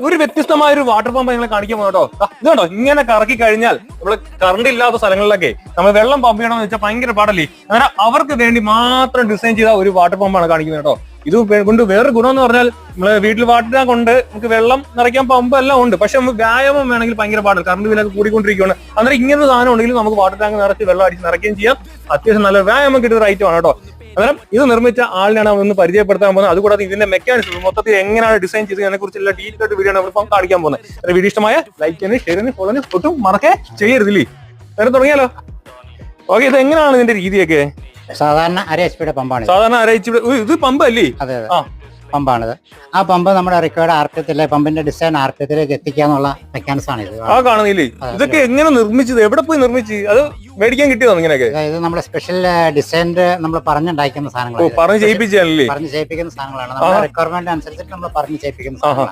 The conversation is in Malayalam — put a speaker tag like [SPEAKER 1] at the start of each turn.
[SPEAKER 1] ഒരു വ്യത്യസ്തമായ ഒരു വാട്ടർ പമ്പ് ഞങ്ങളെ കാണിക്കാൻ പോകും കേട്ടോ. ഇതുണ്ടോ, ഇങ്ങനെ കറക്കി കഴിഞ്ഞാൽ നമ്മള് കറണ്ട് ഇല്ലാത്ത സ്ഥലങ്ങളിലൊക്കെ നമ്മൾ വെള്ളം പമ്പ് ചെയ്യണമെന്ന് വെച്ചാൽ ഭയങ്കര പാടല്ലേ. അങ്ങനെ അവർക്ക് വേണ്ടി മാത്രം ഡിസൈൻ ചെയ്ത ഒരു വാട്ടർ പമ്പാണ് കാണിക്കുന്നത് കേട്ടോ. ഇത് കൊണ്ട് വേറെ ഗുണം എന്ന് പറഞ്ഞാൽ നമ്മള് വീട്ടിൽ വാട്ടർ ടാങ്ക് ഉണ്ട്, നമുക്ക് വെള്ളം നിറയ്ക്കാൻ പമ്പ് എല്ലാം ഉണ്ട്. പക്ഷെ നമുക്ക് വ്യായാമം വേണമെങ്കിൽ ഭയങ്കര പാടില്ല, കറണ്ട് ബില്ലൊക്കെ കൂടിക്കൊണ്ടിരിക്കുകയാണ്. അന്നേരം ഇങ്ങനെ സാധനം ഉണ്ടെങ്കിൽ നമുക്ക് വാട്ടർ ടാങ്ക് നിറച്ച് വെള്ളം അടിച്ച് നിറയ്ക്കുകയും ചെയ്യാം. അത്യാവശ്യം നല്ല വ്യായാമം കിട്ടുന്ന ഐറ്റമാണ് കേട്ടോ. അന്നേരം ഇത് നിർമ്മിച്ച ആളിനാണ് നമ്മൾ ഒന്ന് പരിചയപ്പെടുത്താൻ പോകുന്നത്. അതുകൂടാതെ ഇതിന്റെ മെക്കാനിസം മൊത്തത്തിൽ എങ്ങനെയാണ് ഡിസൈൻ ചെയ്തതിനെ കുറിച്ചുള്ള ഡീറ്റെയിൽ ആയിട്ട് വീഡിയോ നമ്മൾ ഇപ്പം കാണിക്കാൻ പോകുന്നത്. വീഡിയോ ഇഷ്ടമായ ലൈക്ക് ചെയ്യുന്നത്, ഷെയർ ചെയ്യുന്നത്, ഫോളോ ചെയ്യുന്നത് ഒട്ടും മറക്കേ ചെയ്യരുതില്ലേ. നേരെ തുടങ്ങിയാലോ. ഓക്കെ, ഇത് എങ്ങനെയാണ് ഇതിന്റെ രീതിയൊക്കെ?
[SPEAKER 2] സാധാരണ അര എച്ച് പിയുടെ പമ്പാണ്.
[SPEAKER 1] സാധാരണ അര എച്ച് പി ഇത് പമ്പ് അല്ലേ?
[SPEAKER 2] അതെ അതെ, പമ്പാണിത്. ആ പമ്പ് നമ്മുടെ റിക്വയർഡ് ആർപിഎത്തിലെ പമ്പിന്റെ ഡിസൈൻ ആർപിഎത്തിലേക്ക് എത്തിക്കാന്നുള്ള മെക്കാനിസം ആണ് ഇത്.
[SPEAKER 1] ആ കാണുന്നില്ലേ? ഇതൊക്കെ എങ്ങനെ നിർമ്മിച്ചത്? എവിടെ പോയി നിർമ്മിച്ച്? അത് മേടിക്കാൻ കിട്ടിയതാണ് ഇങ്ങനെയൊക്കെ?
[SPEAKER 2] ഇത് നമ്മുടെ സ്പെഷ്യൽ ഡിസൈൻ്റെ നമ്മൾ പറഞ്ഞുണ്ടാക്കുന്ന സാധനങ്ങളാണ്.
[SPEAKER 1] പറഞ്ഞ് ചെയ്യിപ്പിച്ചല്ലേ?
[SPEAKER 2] പറഞ്ഞ് ചെയ്യിപ്പിക്കുന്ന സാധനങ്ങളാണ്. നമ്മുടെ റിക്വയർമെന്റ് അനുസരിച്ചിട്ട് നമ്മൾ പറഞ്ഞ് ചെയ്യിപ്പിക്കുന്ന സാധനങ്ങളാണ്.